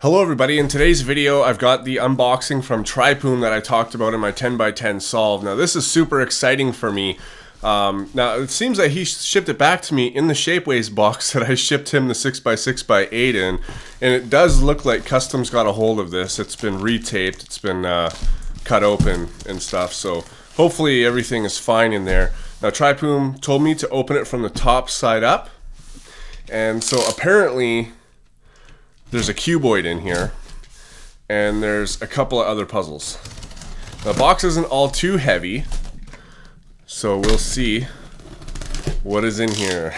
Hello everybody, in today's video I've got the unboxing from Traiphum that I talked about in my 10x10 solve. Now this is super exciting for me. Now it seems that he shipped it back to me in the Shapeways box that I shipped him the 6x6x8 in, and it does look like Custom's got a hold of this. It's been retaped, it's been cut open and stuff, so hopefully everything is fine in there. Now Traiphum told me to open it from the top side up, and so apparently there's a cuboid in here, and there's a couple of other puzzles. The box isn't all too heavy, so we'll see what is in here.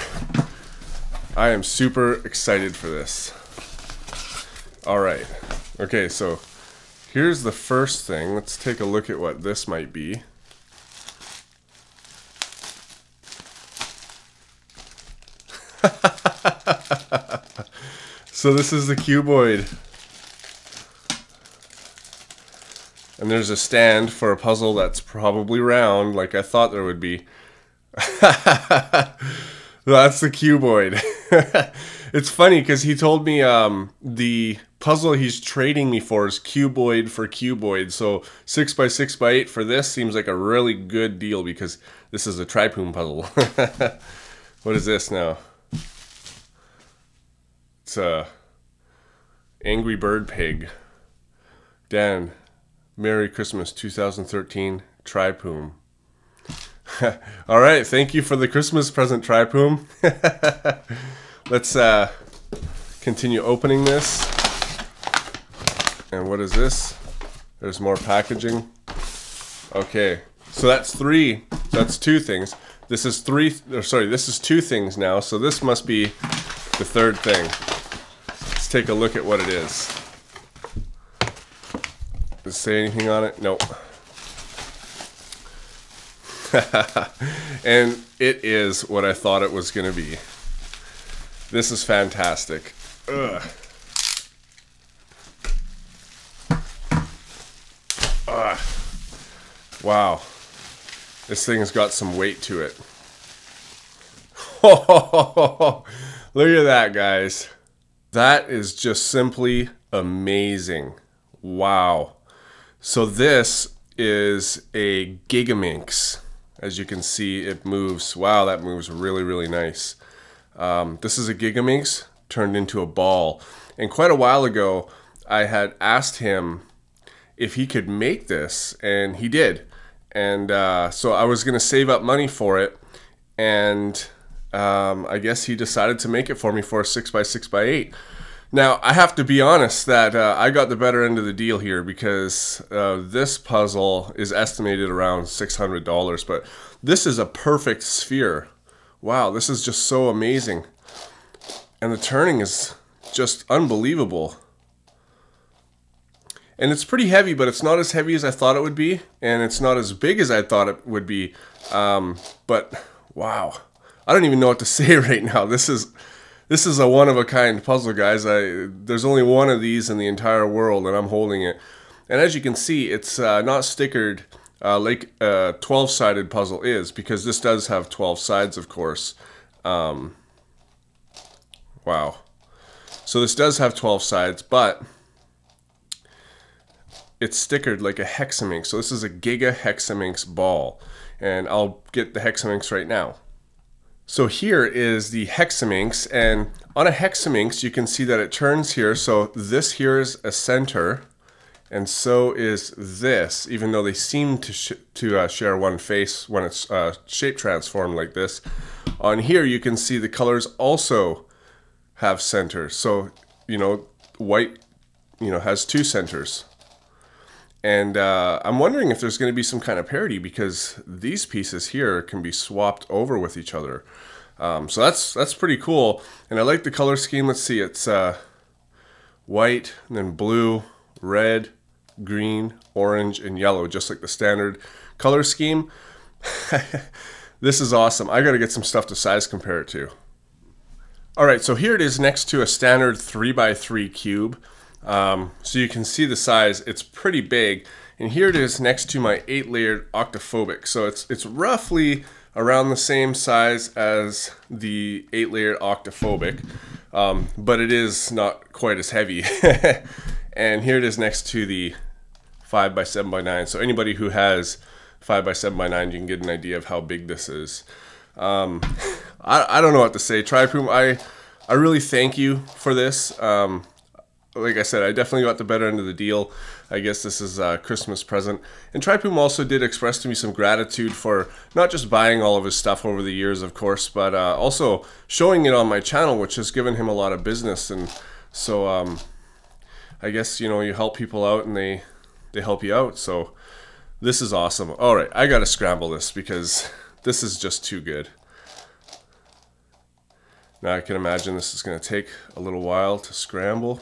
I am super excited for this. Alright, okay, so here's the first thing. Let's take a look at what this might be. So this is the cuboid, and there's a stand for a puzzle that's probably round like I thought there would be. That's the cuboid. It's funny because he told me the puzzle he's trading me for is cuboid for cuboid, so 6x6x8 for this seems like a really good deal because this is a Traiphum puzzle. What is this now? It's a Angry Bird Pig. Dan, Merry Christmas 2013, Traiphum. Alright, thank you for the Christmas present, Traiphum. Let's continue opening this. And what is this? There's more packaging. Okay, so that's three. That's two things. This is three, or sorry, this is two things now, so this must be the third thing. Let's take a look at what it is. Does it say anything on it? Nope. And it is what I thought it was going to be. This is fantastic. Ugh. Ugh. Wow. This thing has got some weight to it. Look at that, guys. That is just simply amazing. Wow. So this is a Gigaminx. As you can see, it moves. Wow, that moves really, really nice. This is a Gigaminx turned into a ball. And quite a while ago, I had asked him if he could make this, and he did. And so I was going to save up money for it, and I guess he decided to make it for me for a 6x6x8. Now, I have to be honest that I got the better end of the deal here because this puzzle is estimated around $600, but this is a perfect sphere. Wow, this is just so amazing. And the turning is just unbelievable. And it's pretty heavy, but it's not as heavy as I thought it would be, and it's not as big as I thought it would be. But wow, I don't even know what to say right now. This is a one-of-a-kind puzzle, guys. There's only one of these in the entire world, and I'm holding it. And as you can see, it's not stickered like a 12-sided puzzle is, because this does have 12 sides, of course. Wow. So this does have 12 sides, but it's stickered like a Hexaminx. So this is a Giga Hexaminx ball, and I'll get the Hexaminx right now. So here is the Hexaminx, and on a Hexaminx you can see that it turns here. So this here is a center, and so is this, even though they seem to share one face when it's shape transformed like this. On here you can see the colors also have centers. So, you know, white, you know, has two centers. And I'm wondering if there's going to be some kind of parity, because these pieces here can be swapped over with each other. So that's pretty cool. And I like the color scheme. Let's see, it's white, and then blue, red, green, orange, and yellow, just like the standard color scheme. This is awesome. I got to get some stuff to size compare it to. Alright, so here it is next to a standard 3x3 cube. So you can see the size, it's pretty big, and here it is next to my 8-layered octophobic. So it's roughly around the same size as the 8-layered octophobic. but it is not quite as heavy. And here it is next to the 5x7x9. So anybody who has 5x7x9, you can get an idea of how big this is. I don't know what to say. Traiphum, I really thank you for this. Like I said, I definitely got the better end of the deal. I guess this is a Christmas present. And Traiphum also did express to me some gratitude for not just buying all of his stuff over the years, of course, but also showing it on my channel, which has given him a lot of business. And so I guess, you know, you help people out and they help you out. So this is awesome. All right, I got to scramble this because this is just too good. Now I can imagine this is going to take a little while to scramble.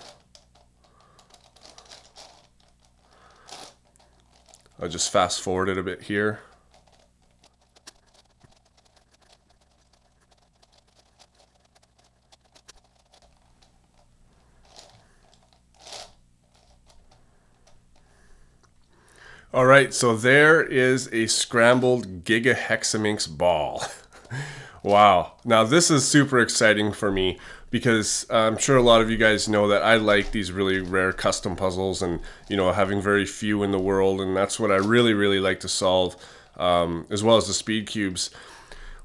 I'll just fast forward it a bit here. All right, so there is a scrambled Giga Hexaminx ball. Wow. Now this is super exciting for me because I'm sure a lot of you guys know that I like these really rare custom puzzles and, you know, having very few in the world, and that's what I really like to solve, as well as the speed cubes.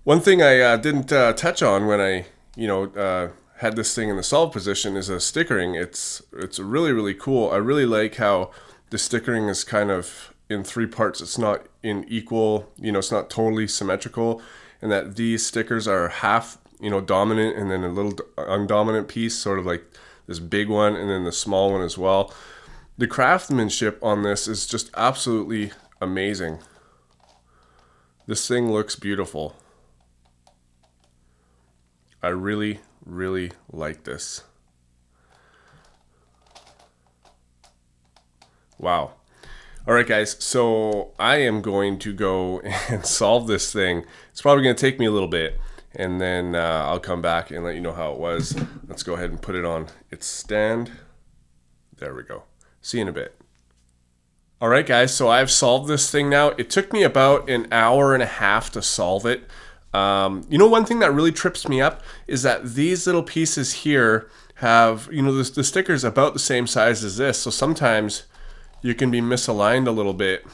One thing I didn't touch on when I, you know, had this thing in the solve position is a stickering. It's really cool. I really like how the stickering is kind of in three parts. It's not in equal, you know, it's not totally symmetrical, and that these stickers are half, you know, dominant and then a little undominant piece, sort of like this big one and then the small one as well. The craftsmanship on this is just absolutely amazing. This thing looks beautiful. I really like this. Wow. All right, guys, so I am going to go and solve this thing. It's probably going to take me a little bit, and then I'll come back and let you know how it was. Let's go ahead and put it on its stand. There we go. See you in a bit. All right, guys, so I've solved this thing now. It took me about an hour and a half to solve it. You know, one thing that really trips me up is that these little pieces here have, you know, the sticker's about the same size as this, so sometimes you can be misaligned a little bit,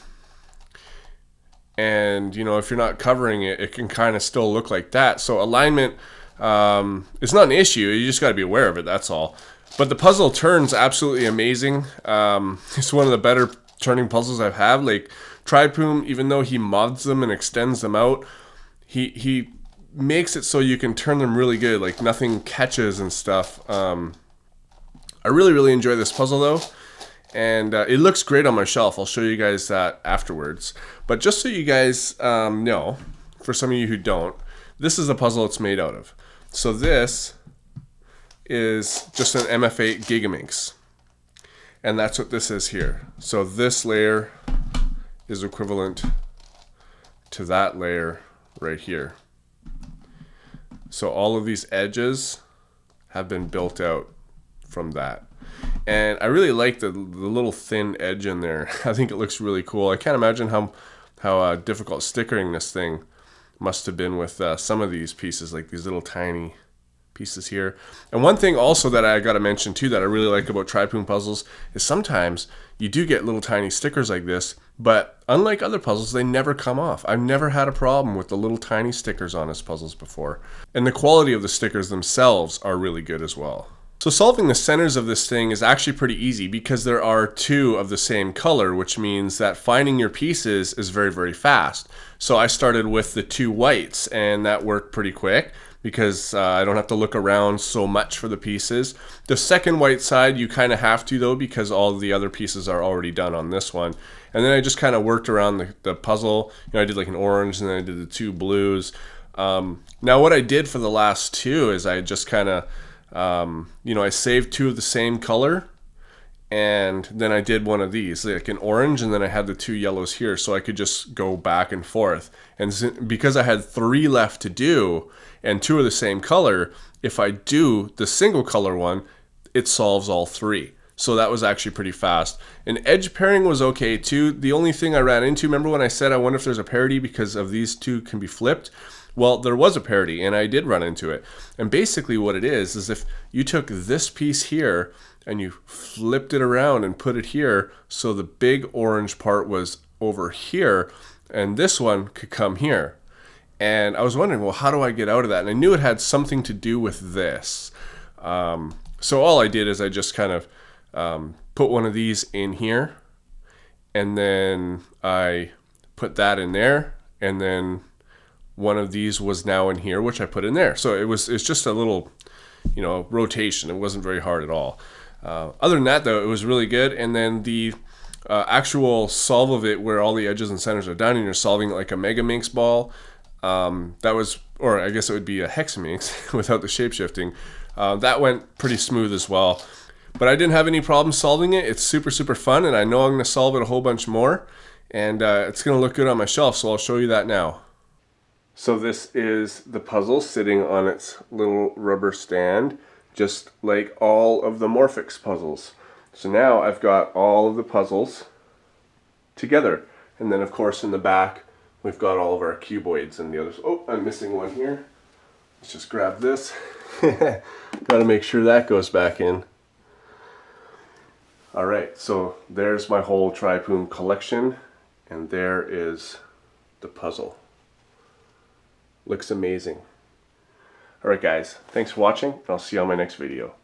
and you know, if you're not covering it, it can kind of still look like that. So alignment is not an issue, you just got to be aware of it, that's all. But the puzzle turns absolutely amazing. It's one of the better turning puzzles I've had. Like Traiphum, even though he mods them and extends them out, he makes it so you can turn them really good, like nothing catches and stuff. I really enjoy this puzzle though. And it looks great on my shelf. I'll show you guys that afterwards. But just so you guys know, for some of you who don't, this is the puzzle it's made out of. So this is just an MF8 Gigaminx. And that's what this is here. So this layer is equivalent to that layer right here. So all of these edges have been built out from that. And I really like the little thin edge in there. I think it looks really cool. I can't imagine how difficult stickering this thing must have been with some of these pieces, like these little tiny pieces here. And one thing also that I got to mention too that I really like about Traiphum puzzles is sometimes you do get little tiny stickers like this, but unlike other puzzles, they never come off. I've never had a problem with the little tiny stickers on his puzzles before. And the quality of the stickers themselves are really good as well. So solving the centers of this thing is actually pretty easy because there are two of the same color, which means that finding your pieces is very fast. So I started with the two whites, and that worked pretty quick because I don't have to look around so much for the pieces. The second white side you kind of have to though, because all the other pieces are already done on this one. And then I just kind of worked around the puzzle. You know, I did like an orange, and then I did the two blues. Now what I did for the last two is I just kind of you know, I saved two of the same color, and then I did one of these, like an orange, and then I had the two yellows here, so I could just go back and forth. And because I had three left to do, and two of the same color, if I do the single color one, it solves all three. So that was actually pretty fast. And edge pairing was okay too. The only thing I ran into, remember when I said I wonder if there's a parity because of these two can be flipped? Well, there was a parody, and I did run into it. And basically what it is if you took this piece here and you flipped it around and put it here, so the big orange part was over here, and this one could come here. And I was wondering, well, how do I get out of that? And I knew it had something to do with this. So all I did is I just kind of put one of these in here, and then I put that in there, and then one of these was now in here, which I put in there. So it's just a little, rotation. It wasn't very hard at all. Other than that, though, it was really good. And then the actual solve of it, where all the edges and centers are done, and you're solving it like a Megaminx ball, that was, or I guess it would be a Hexaminx without the shape shifting. That went pretty smooth as well. But I didn't have any problem solving it. It's super, super fun, and I know I'm going to solve it a whole bunch more. And it's going to look good on my shelf, so I'll show you that now. So this is the puzzle sitting on its little rubber stand, just like all of the Morphix puzzles. So now I've got all of the puzzles together. And then of course in the back, we've got all of our cuboids and the others. Oh, I'm missing one here. Let's just grab this. Gotta make sure that goes back in. Alright, so there's my whole Traiphum collection, and there is the puzzle. Looks amazing. Alright guys, thanks for watching, and I'll see you on my next video.